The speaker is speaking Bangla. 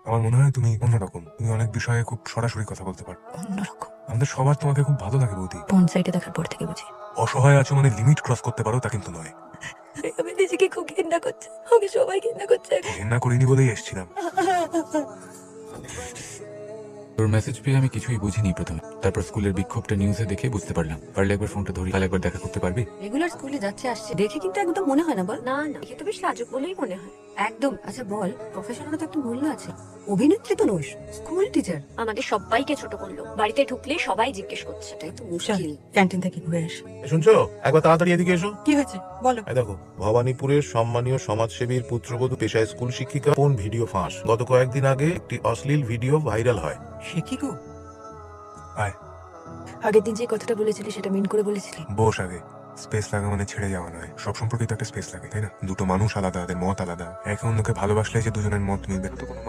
আমার মনে হয় তুমি অন্যরকম, তুমি অনেক বিষয়ে খুব সরাসরি কথা বলতে পারো। অন্যরকম? আমাদের সবার তোমাকে খুব ভালো লাগে বৌদি। ফোন সাইটে দেখার পর থেকে বুঝি অসহায় আছো মানে লিমিট ক্রস করতে পারো তা কিন্তু নয়। আমি নিজেকে খুব ঘৃণা করছে, আমাকে সবাই ঘৃণা করছে। ঘেন্না করিনি বলেই এসেছিলাম। তোর মেসেজ পেয়ে আমি কিছুই বুঝিনি প্রথমে, তারপর স্কুলের বিক্ষোভটা নিউজে দেখে বুঝতে পারলাম। পারলে একবার ফোনটা ধরি, কাল একবার দেখা করতে পারবি? রেগুলার স্কুলে যাচ্ছে আসছে দেখে কিন্তু একদম মনে হয় না। বল না না, দেখে তো বেশ লাজুক বলেই মনে হয়। একদম। আচ্ছা বল, প্রফেশনালও তো একটা মূল্য আছে। অভিনেত্রী তো নস, স্কুল টিচার। আমাদের সবাইকে ছোট করলো, বাড়িতে ঢুকলে সবাই জিজ্ঞেস করছে। এটাই তো মুশকিল। ক্যান্টিন থেকে ঘুরে আসে। শুনছো, একবার তাড়াতাড়ি এদিকে এসো। কি হয়েছে বলো। এই দেখো, ভবানীপুরের সম্মানীয় সমাজসেবীর পুত্রবধূ পেশায় স্কুল শিক্ষিকা কোন ভিডিও ফাঁস। গত কয়েকদিন আগে একটি অশ্লীল ভিডিও ভাইরাল হয়। সে কি গো? আয় আগের দিন যে কথাটা বলেছিলি সেটা মিন করে বলেছিলি? বস আগে। স্পেস লাগা মানে ছেড়ে যাওয়া নয়, সব সম্পর্কে তো একটা স্পেস লাগে, তাই না? দুটো মানুষ আলাদা, তাদের মত আলাদা, একে অন্যকে ভালোবাসলে যে দুজনের মত মিলবে তো কোনো